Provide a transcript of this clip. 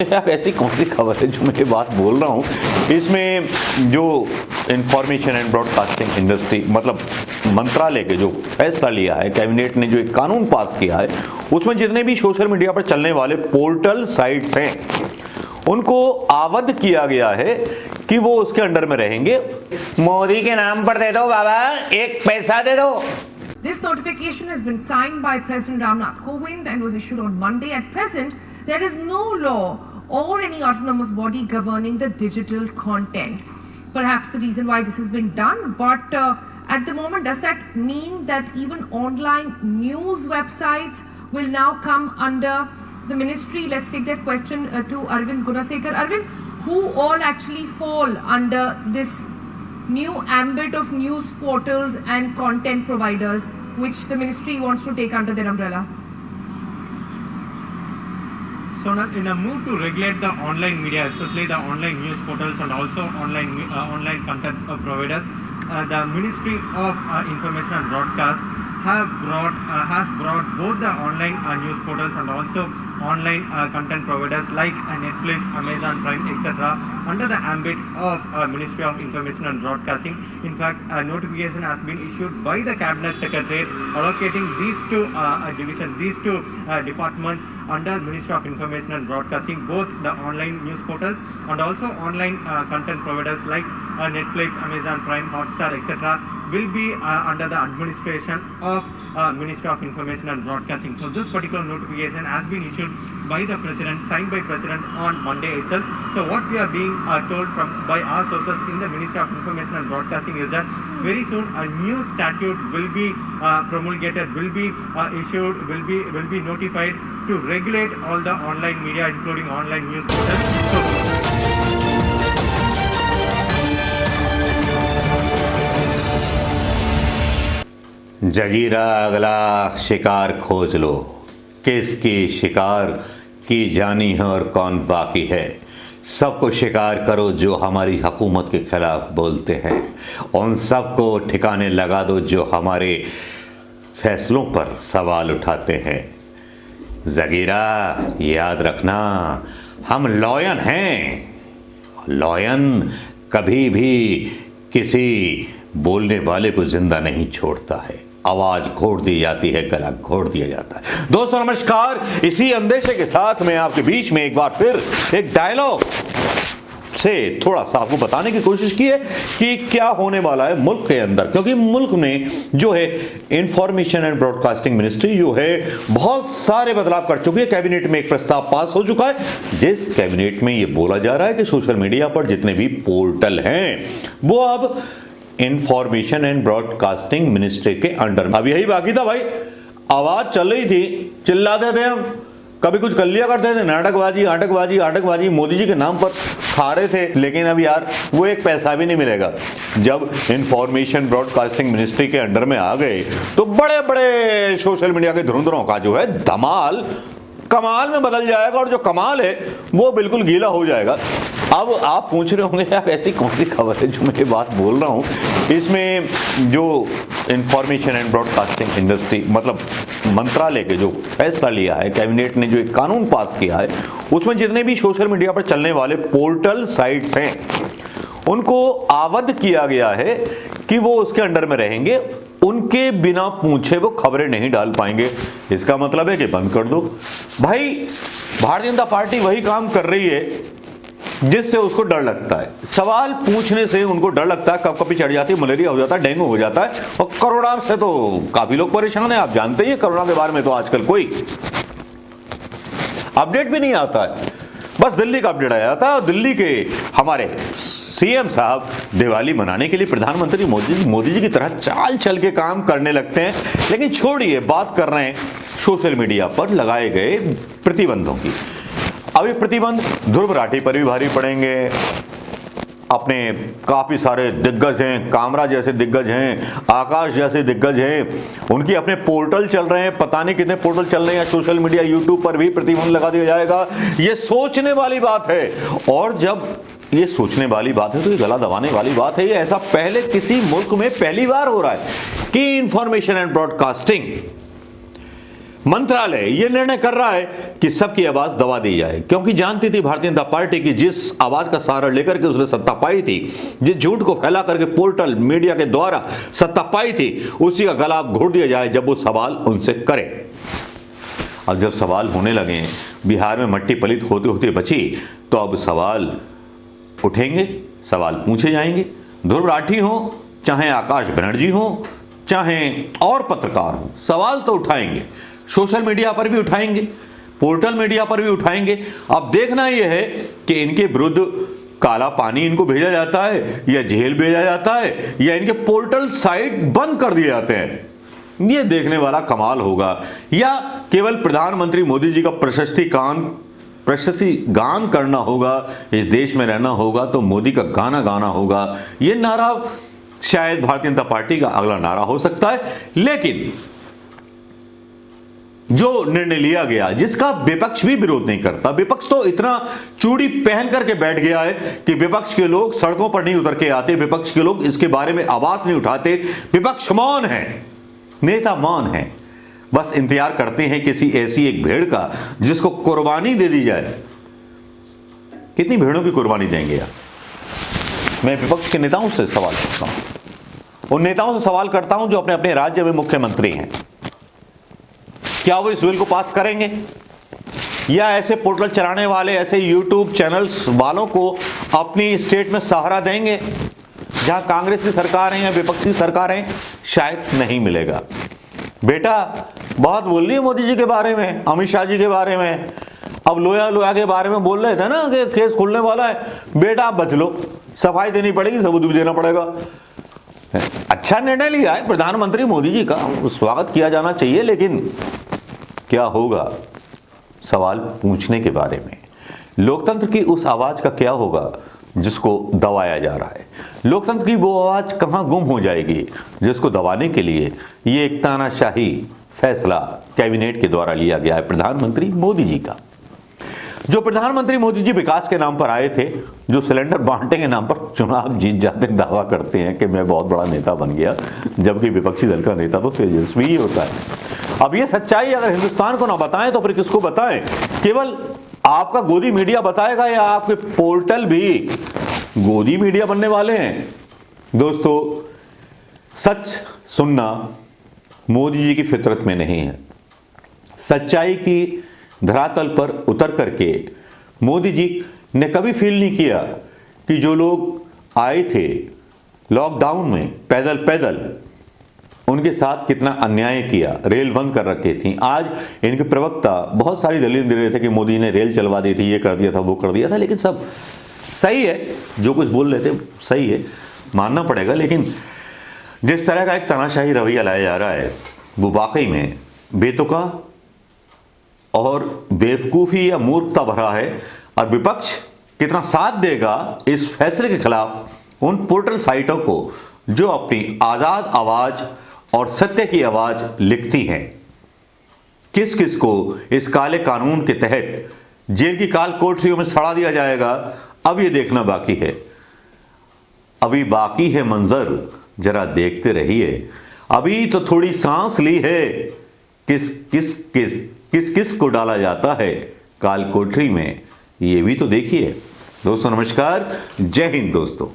यार ऐसी कौन सी खबर है जो मैं ये बात बोल रहा हूँ। इसमें जो इंफॉर्मेशन एंड ब्रॉडकास्टिंग इंडस्ट्री मतलब मंत्रालय के जो फैसला लिया है, कैबिनेट ने जो एक कानून पास किया है, उसमें जितने भी सोशल मीडिया पर चलने वाले पोर्टल साइट्स हैं उनको आबद्ध किया गया है कि वो उसके अंडर में रहेंगे। मोदी के नाम पर दे दो बाबा, एक पैसा दे दो। This notification has been signed by President Ramnath Kovind and was issued on Monday. At present, there is no law or any autonomous body governing the digital content. Perhaps the reason why this has been done, but at the moment, does that mean that even online news websites will now come under the ministry? Let's take that question to Arvind Gunasekar. Arvind, who all actually fall under this new ambit of news portals and content providers which the ministry wants to take under their umbrella? So now, in a move to regulate the online media, especially the online news portals and also online content providers, the Ministry of Information and Broadcast has brought both the online news portals and also online content providers like Netflix, Amazon Prime, etc. under the ambit of Ministry of Information and Broadcasting. In fact, a notification has been issued by the Cabinet Secretary allocating these two departments under Ministry of Information and Broadcasting, both the online news portals and also online content providers like Netflix, Amazon Prime, Hotstar, etc. will be under the administration of Ministry of Information and Broadcasting. So this particular notification has been issued by the President, signed by President on Monday itself. So what we are being told by our sources in the Ministry of Information and Broadcasting is that very soon a new statute will be promulgated, will be issued, will be notified to regulate all the online media, including online news portals. Jagira अगला शिकार खोज लो, किसकी शिकार की जानी है और कौन बाकी है। सबको शिकार करो जो हमारी हुकूमत के खिलाफ बोलते हैं, उन सबको ठिकाने लगा दो जो हमारे फैसलों पर सवाल उठाते हैं। जगीरा याद रखना, हम लॉयन हैं। लॉयन कभी भी किसी बोलने वाले को जिंदा नहीं छोड़ता है, आवाज घोट दी जाती है, गला घोट दिया जाता है। दोस्तों नमस्कार, इसी अंदेशे के साथ मैं आपके बीच में एक बार फिर एक डायलॉग से थोड़ा सा आपको बताने की कोशिश की है कि क्या होने वाला है मुल्क के अंदर, क्योंकि मुल्क में जो है इंफॉर्मेशन एंड ब्रॉडकास्टिंग मिनिस्ट्री जो है बहुत सारे बदलाव कर चुकी है। कैबिनेट में एक प्रस्ताव पास हो चुका है जिस कैबिनेट में यह बोला जा रहा है कि सोशल मीडिया पर जितने भी पोर्टल हैं वो अब इंफॉर्मेशन एंड ब्रॉडकास्टिंग मिनिस्ट्री के अंडर। अब यही बाकी था भाई, आवाज चल रही थी, चिल्लाते थे हम, कभी कुछ कर लिया करते थे, नाटकबाजी आटकबाजी आटकबाजी मोदी जी के नाम पर खा रहे थे, लेकिन अब यार वो एक पैसा भी नहीं मिलेगा। जब इंफॉर्मेशन ब्रॉडकास्टिंग मिनिस्ट्री के अंडर में आ गए तो बड़े बड़े सोशल मीडिया के धुरंधरों का जो है धमाल कमाल में बदल जाएगा और जो कमाल है वो बिल्कुल गीला हो जाएगा। अब आप पूछ रहे होंगे यार ऐसी कौन सी खबर है जो मैं ये बात बोल रहा हूँ। इसमें जो इंफॉर्मेशन एंड ब्रॉडकास्टिंग इंडस्ट्री मतलब मंत्रालय के जो फैसला लिया है, कैबिनेट ने जो एक कानून पास किया है, उसमें जितने भी सोशल मीडिया पर चलने वाले पोर्टल साइट्स हैं उनको आबद्ध किया गया है कि वो उसके अंडर में रहेंगे, उनके बिना पूछे वो खबरें नहीं डाल पाएंगे। इसका मतलब है कि बंद कर दो भाई। भारतीय जनता पार्टी वही काम कर रही है जिससे उसको डर लगता है। सवाल पूछने से उनको डर लगता है, कब कभी चढ़ जाती है, मलेरिया हो जाता है, डेंगू हो जाता है, और कोरोना से तो काफी लोग परेशान हैं। आप जानते ही कोरोना के बारे में तो आजकल कोई अपडेट भी नहीं आता है, बस दिल्ली का अपडेट आया था। दिल्ली के हमारे सीएम साहब दिवाली मनाने के लिए प्रधानमंत्री मोदी जी की तरह चाल चल के काम करने लगते हैं, लेकिन छोड़िए, बात कर रहे हैं सोशल मीडिया पर लगाए गए प्रतिबंधों की। अभी प्रतिबंध ध्रुव राठी पर भी भारी पड़ेंगे। अपने काफी सारे दिग्गज हैं, कामरा जैसे दिग्गज हैं, आकाश जैसे दिग्गज हैं, उनकी अपने पोर्टल चल रहे हैं, पता नहीं कितने पोर्टल चल रहे हैं। सोशल मीडिया यूट्यूब पर भी प्रतिबंध लगा दिया जाएगा। ये सोचने वाली बात है, और जब ये सोचने वाली बात है तो ये गला दबाने वाली बात है। ये ऐसा पहले किसी मुल्क में पहली बार हो रहा है कि इंफॉर्मेशन एंड ब्रॉडकास्टिंग मंत्रालय ये निर्णय कर रहा है कि सबकी आवाज दबा दी जाए, क्योंकि जानती थी भारतीय जनता पार्टी की जिस आवाज का सहारा लेकर के उसने सत्ता पाई थी, जिस झूठ को फैला करके पोर्टल मीडिया के द्वारा सत्ता पाई थी, उसी का गला अब घोट दिया जाए जब वो सवाल उनसे करे। अब जब सवाल होने लगे, बिहार में मट्टी पलित होते होते बची, तो अब सवाल उठेंगे, सवाल पूछे जाएंगे। ध्रुव राठी हो, चाहे आकाश बनर्जी हो, चाहे और पत्रकार हो, सवाल तो उठाएंगे। सोशल मीडिया पर भी उठाएंगे, पोर्टल मीडिया पर भी उठाएंगे। अब देखना यह है कि इनके विरुद्ध काला पानी इनको भेजा जाता है, या जेल भेजा जाता है, या इनके पोर्टल साइट बंद कर दिए जाते हैं। ये देखने वाला कमाल होगा, या केवल प्रधानमंत्री मोदी जी का प्रशस्ति गान करना होगा, इस देश में रहना होगा तो मोदी का गाना गाना होगा। ये नारा शायद भारतीय जनता पार्टी का अगला नारा हो सकता है। लेकिन जो निर्णय लिया गया, जिसका विपक्ष भी विरोध नहीं करता, विपक्ष तो इतना चूड़ी पहन करके बैठ गया है कि विपक्ष के लोग सड़कों पर नहीं उतर के आते, विपक्ष के लोग इसके बारे में आवाज नहीं उठाते। विपक्ष मौन है, नेता मौन है, बस इंतजार करते हैं किसी ऐसी एक भेड़ का जिसको कुर्बानी दे दी जाए। कितनी भेड़ों की कुर्बानी देंगे आप? मैं विपक्ष के नेताओं से सवाल करता हूं, उन नेताओं से सवाल करता हूं जो अपने अपने राज्य में मुख्यमंत्री हैं। क्या वो इस बिल को पास करेंगे, या ऐसे पोर्टल चलाने वाले, ऐसे यूट्यूब चैनल्स वालों को अपनी स्टेट में सहारा देंगे जहां कांग्रेस की सरकार है या विपक्ष की सरकार है? शायद नहीं मिलेगा। बेटा बहुत बोल रही है मोदी जी के बारे में, अमित शाह जी के बारे में, अब लोया के बारे में बोल रहे थे ना कि केस खुलने वाला है। बेटा आप बच लो, सफाई देनी पड़ेगी, सबूत भी देना पड़ेगा। अच्छा निर्णय लिया है प्रधानमंत्री मोदी जी का, स्वागत किया जाना चाहिए, लेकिन क्या होगा सवाल पूछने के बारे में? लोकतंत्र की उस आवाज का क्या होगा जिसको दबाया जा रहा है? लोकतंत्र की वो आवाज कहां गुम हो जाएगी जिसको दबाने के लिए ये एक तानाशाही फैसला कैबिनेट के द्वारा लिया गया है प्रधानमंत्री मोदी जी का। जो प्रधानमंत्री मोदी जी विकास के नाम पर आए थे, जो सिलेंडर बांटने के नाम पर चुनाव जीत जाते दावा करते हैं कि मैं बहुत बड़ा नेता बन गया, जबकि विपक्षी दल का नेता तो तेजस्वी ही होता है। अब ये सच्चाई अगर हिंदुस्तान को ना बताएं तो फिर किसको बताएं? केवल आपका गोदी मीडिया बताएगा या आपके पोर्टल भी गोदी मीडिया बनने वाले हैं? दोस्तों, सच सुनना मोदी जी की फितरत में नहीं है। सच्चाई की धरातल पर उतर करके मोदी जी ने कभी फील नहीं किया कि जो लोग आए थे लॉकडाउन में पैदल उनके साथ कितना अन्याय किया, रेल बंद कर रखी थी। आज इनके प्रवक्ता बहुत सारी दलील दे रहे थे कि मोदी ने रेल चलवा दी थी, ये कर दिया था, वो कर दिया था, लेकिन सब सही है, जो कुछ बोल रहे थे सही है, मानना पड़ेगा। लेकिन जिस तरह का एक तानाशाही रवैया लाया जा रहा है वो वाकई में बेतुका और बेवकूफ़ी या मूर्खता भरा है। और विपक्ष कितना साथ देगा इस फैसले के खिलाफ उन पोर्टल साइटों को जो अपनी आज़ाद आवाज़ और सत्य की आवाज़ लिखती हैं? किस किस को इस काले कानून के तहत जेल की काल कोठरियों में सड़ा दिया जाएगा, अब ये देखना बाकी है। अभी बाकी है मंजर, जरा देखते रहिए। अभी तो थोड़ी सांस ली है, किस किस को डाला जाता है काल कोठरी में, ये भी तो देखिए। दोस्तों नमस्कार, जय हिंद दोस्तों।